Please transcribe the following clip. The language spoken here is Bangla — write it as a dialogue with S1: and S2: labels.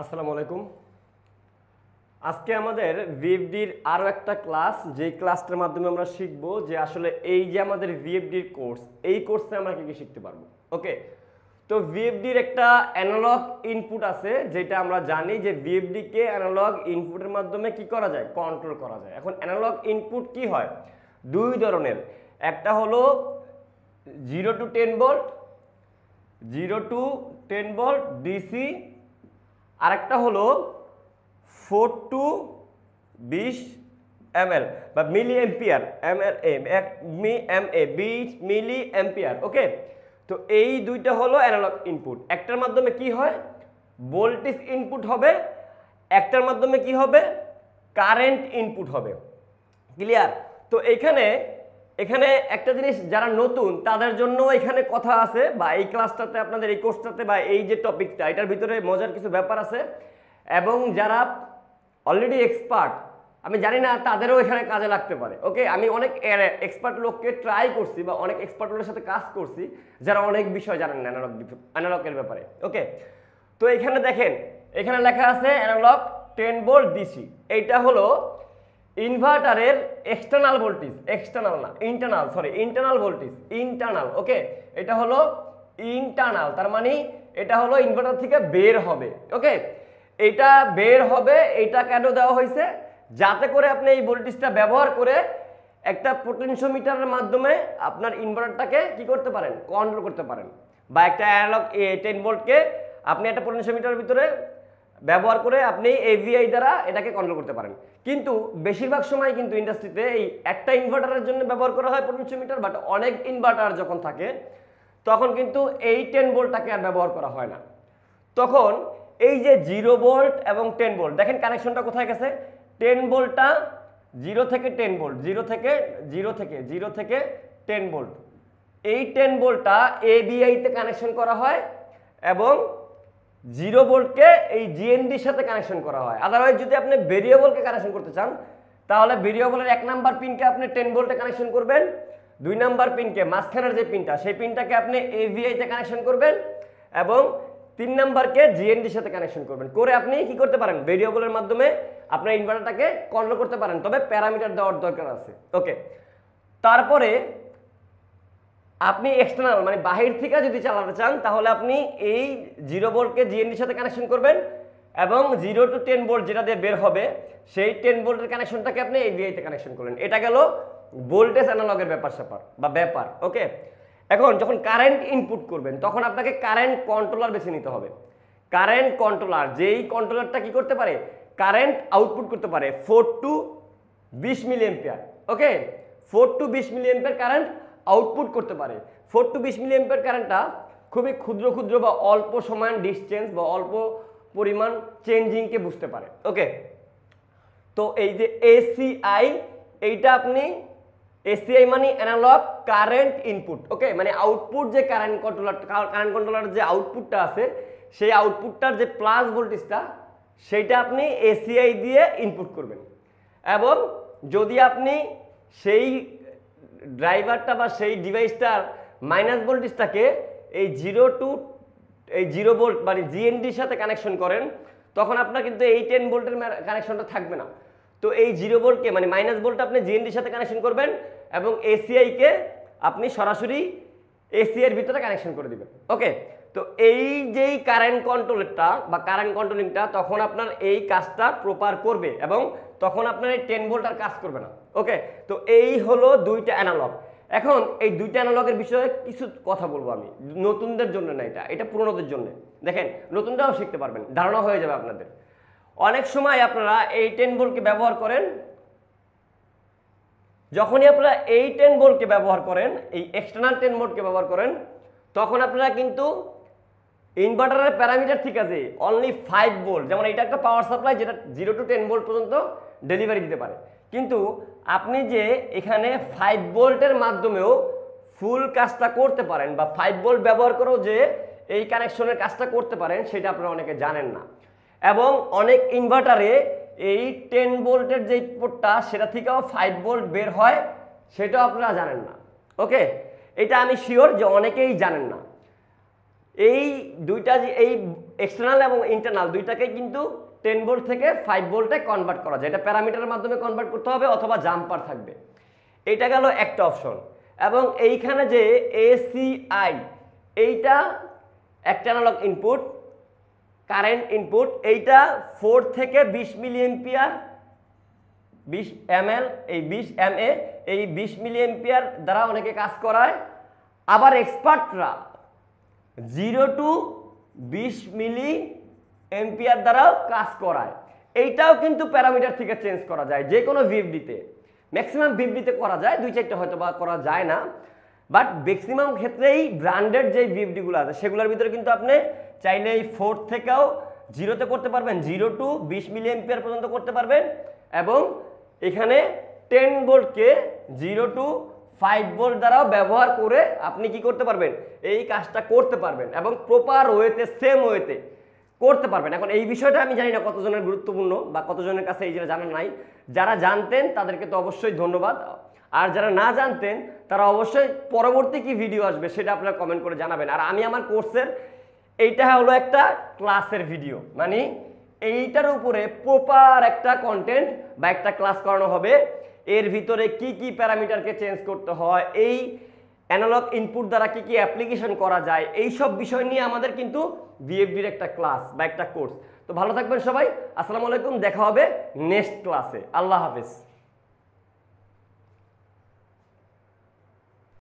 S1: আসসালামু আলাইকুম। আজকে আমাদের ভিএফডির আরও একটা ক্লাস, যে ক্লাসটার মাধ্যমে আমরা শিখব যে আসলে এই যে আমাদের ভিএফডির কোর্স, এই কোর্সে আমরা কি কি শিখতে পারবো। ওকে, তো ভিএফডির একটা অ্যানালগ ইনপুট আছে, যেটা আমরা জানি যে ভিএফডিকে অ্যানালগ ইনপুটের মাধ্যমে কি করা যায়, কন্ট্রোল করা যায়। এখন অ্যানালগ ইনপুট কি হয়, দুই ধরনের। একটা হলো 0 to 10 volt, 0 to 10 volt DC, আরেকটা হলো 4 to 20 ml বা মিলি এম্পিয়ার, মিলি এম্পিয়ার। ওকে, তো এই দুইটা হলো অ্যানালগ ইনপুট। একটার মাধ্যমে কি হয়, ভোল্টেজ ইনপুট হবে, একটার মাধ্যমে কি হবে, কারেন্ট ইনপুট হবে। ক্লিয়ার? তো এখানে একটা জিনিস যারা নতুন তাদের জন্য এখানে কথা আছে, বা এই ক্লাসটাতে আপনাদের এই কোর্সটাতে বা এই যে টপিকটা, এটার ভিতরে মজার কিছু ব্যাপার আছে। এবং যারা অলরেডি এক্সপার্ট, আমি জানি না তাদেরও এখানে কাজে লাগতে পারে। ওকে, আমি অনেক এক্সপার্ট লোককে ট্রাই করছি বা অনেক এক্সপার্ট লোকের সাথে কাজ করছি যারা অনেক বিষয় জানেন না অ্যানালগের ব্যাপারে। ওকে, তো এখানে দেখেন, এখানে লেখা আছে অ্যানালগ 10 ভোল্ট ডিসি। এইটা হলো ইনভার্টারের এক্সটার্নাল ভোল্টেজ, এক্সটার্নাল না ইন্টারনাল, ইন্টারনাল ভোল্টেজ, ইন্টারনাল। ওকে, এটা হলো ইন্টারনাল, তার মানে এটা হলো ইনভার্টার থেকে বের হবে। ওকে, এটা বের হবে। এটা কেন দেওয়া হয়েছে, যাতে করে আপনি এই ভোল্টেজটা ব্যবহার করে একটা পোটেনশিওমিটারের মাধ্যমে আপনার ইনভার্টারটাকে কি করতে পারেন, কন্ট্রোল করতে পারেন। বা একটা অ্যানালগ 10 ভোল্টকে আপনি একটা পোটেনশিওমিটারের ভিতরে ব্যবহার করে আপনি এভিআই দ্বারা এটাকে কন্ট্রোল করতে পারেন। কিন্তু বেশিরভাগ সময় কিন্তু ইন্ডাস্ট্রিতে এই একটা ইনভার্টারের জন্য ব্যবহার করা হয় পোটেনশিওমিটার, বাট অনেক ইনভার্টার যখন থাকে তখন কিন্তু এই 10 ভোল্টটাকে আর ব্যবহার করা হয় না। তখন এই যে 0 ভোল্ট এবং 10 ভোল্ট, দেখেন কানেকশনটা কোথায় গেছে। 10 ভোল্টটা 0 থেকে 10 ভোল্ট, 0 থেকে 10 ভোল্ট। এই 10 ভোল্টটা এবিআইতে কানেকশন করা হয় এবং 0 ভোল্টকে এই জিএনডির সাথে কানেকশন করা হয়। আদারওয়াইজ যদি আপনি ভেরিয়েবলকে কানেকশন করতে চান, তাহলে ভেরিয়েবলের 1 নাম্বার পিনকে আপনি 10 ভোল্টে কানেকশন করবেন, 2 নাম্বার পিনকে, মাঝখানের যে পিনটা সেই পিনটাকে আপনি এভিআইতে কানেকশন করবেন, এবং 3 নাম্বারকে জিএনডির সাথে কানেকশন করবেন। করে আপনি কি করতে পারেন, ভেরিয়েবলের মাধ্যমে আপনার ইনভার্টারটাকে কন্ট্রোল করতে পারেন, তবে প্যারামিটার দেওয়ার দরকার আছে। ওকে, তারপরে আপনি এক্সটার্নাল মানে বাহির থেকে যদি চালাতে চান, তাহলে আপনি এই 0 ভোল্টকে জিএনডির সাথে কানেকশন করবেন, এবং 0 to 10 ভোল্ট যেটা দিয়ে বের হবে সেই 10 ভোল্টের কানেকশনটাকে আপনি এভিআইতে কানেকশন করলেন। এটা গেল ভোল্টেজ অ্যানালগের ব্যাপার। ওকে, এখন যখন কারেন্ট ইনপুট করবেন তখন আপনাকে কারেন্ট কন্ট্রোলার বেছে নিতে হবে। কারেন্ট কন্ট্রোলার, যেই কন্ট্রোলারটা কি করতে পারে, কারেন্ট আউটপুট করতে পারে 4 to 20 milliampere. Okay, 4 to 20 milliampere current output করতে পারে। 4 to 20 মিলি এম্পিয়ার কারেন্টটা খুবই ক্ষুদ্র বা অল্প সময় ডিসটেন্স বা অল্প পরিমাণ চেঞ্জিংকে বুঝতে পারে। ওকে, তো এই যে এসিআই, এইটা আপনি এসিআই মানে অ্যানালগ কারেন্ট ইনপুট। ওকে, মানে আউটপুট যে কারেন্ট কন্ট্রোলার যে আউটপুটটা আছে, সেই আউটপুটটার যে প্লাস ভোল্টেজটা সেইটা আপনি এসিআই দিয়ে ইনপুট করবেন। এবং যদি আপনি সেই ড্রাইভারটা বা সেই ডিভাইসটার মাইনাস ভোল্টেজটাকে এই 0 ভোল্ট মানে জিএনডির সাথে কানেকশন করেন, তখন আপনার কিন্তু এই 10 ভোল্টের কানেকশনটা থাকবে না। তো এই 0 ভোল্টকে মানে মাইনাস ভোল্ট আপনি জিএনডির সাথে কানেকশন করবেন, এবং এসিআইকে আপনি সরাসরি এসিআই এর ভিতরে কানেকশন করে দিবেন। ওকে, তো এই যেই কারেন্ট কন্ট্রোলারটা বা কারেন্ট কন্ট্রোলিংটা, তখন আপনার এই কাজটা প্রপার করবে, এবং তখন আপনার এই 10 ভোল্ট আর কাজ করবে না। ওকে, তো এই হলো দুইটা অ্যানালগ। এখন এই দুইটা অ্যানালগের বিষয়ে কিছু কথা বলবো আমি, নতুনদের জন্য না, এটা পুরনোদের জন্য। দেখেন, নতুনরাও শিখতে পারবেন, ধারণা হয়ে যাবে আপনাদের। অনেক সময় আপনারা এই 10 ভোল্টকে ব্যবহার করেন, যখনই আপনারা এই 10 ভোল্টকে ব্যবহার করেন, এই এক্সটার্নাল 10 ভোল্টকে ব্যবহার করেন, তখন আপনারা কিন্তু ইনভার্টারের প্যারামিটার ঠিক আছে অনলি 5 ভোল্ট, যেমন এটা একটা পাওয়ার সাপ্লাই যেটা 0 to 10 ভোল্ট পর্যন্ত ডেলিভারি দিতে পারে। কিন্তু আপনি যে এখানে 5 ভোল্টের মাধ্যমেও ফুল কাজটা করতে পারেন, বা 5 ভোল্ট ব্যবহার করেও যে এই কানেকশনের কাজটা করতে পারেন, সেটা আপনারা অনেকে জানেন না। এবং অনেক ইনভার্টারে এই 10 ভোল্টের যে পোর্টটা, সেটা থেকেও 5 ভোল্ট বের হয়, সেটাও আপনারা জানেন না। ওকে, এটা আমি শিওর যে অনেকেই জানেন না। এই দুইটা এই এক্সটার্নাল এবং ইন্টারনাল দুইটাকে কিন্তু 10 ভোল্ট থেকে 5 ভোল্টে কনভার্ট করা যায়। এটা প্যারামিটারের মাধ্যমে কনভার্ট করতে হবে অথবা জাম্পার থাকবে। এইটা গেল একটা অপশন। এবং এইখানে যে এসিআই, এইটা একটা অ্যানালগ ইনপুট, কারেন্ট ইনপুট, এইটা 4 থেকে 20 মিলি এম্পিয়ার, 20 ml, এই 20 mA, এই 20 মিলি এম্পিয়ার দ্বারা অনেকে কাজ করায়। আবার এক্সপার্টরা 0 টু 20 মিলি এম্পিয়ার দ্বারাও কাজ করায়। এইটাও কিন্তু প্যারামিটার থেকে চেঞ্জ করা যায় যে কোনো ভিএফডিতে। ম্যাক্সিমাম ভিএফডিতে করা যায়, 2-4টা হয়তো বা করা যায় না, বাট ম্যাক্সিমাম ক্ষেত্রেই ব্র্যান্ডেড যে ভিএফডিগুলো আছে সেগুলোর ভিতরে কিন্তু আপনি চাইলে এই 4 থেকেও 0তে করতে পারবেন, 0 টু 20 মিলি এম্পিয়ার পর্যন্ত করতে পারবেন। এবং এখানে 10 ভোল্টকে 0 টু 5 ভোল্ট দ্বারাও ব্যবহার করে আপনি কি করতে পারবেন, এই কাজটা করতে পারবেন এবং প্রপার ওয়েতে, সেম ওয়েতে করতে পারবেন। এখন এই বিষয়টা আমি জানি না কতজনের গুরুত্বপূর্ণ বা কতজনের কাছে এই যেটা জানা নাই। যারা জানতেন তাদেরকে তো অবশ্যই ধন্যবাদ, আর যারা না জানতেন তারা অবশ্যই পরবর্তী কি ভিডিও আসবে সেটা আপনারা কমেন্ট করে জানাবেন। আর আমি আমার কোর্সের এইটা হলো একটা ক্লাসের ভিডিও, মানে এইটার উপরে প্রপার একটা কন্টেন্ট বা একটা ক্লাস করানো হবে। এর ভিতরে কি কি প্যারামিটারকে চেঞ্জ করতে হয়, এই অ্যানালগ ইনপুট দ্বারা কি কি অ্যাপ্লিকেশন করা যায়, এই সব বিষয় নিয়ে আমাদের কিন্তু ভিএফডির একটা ক্লাস বা একটা কোর্স। তো ভালো থাকবেন সবাই, আসসালামু আলাইকুম, দেখা হবে নেক্সট ক্লাসে, আল্লাহ হাফেজ।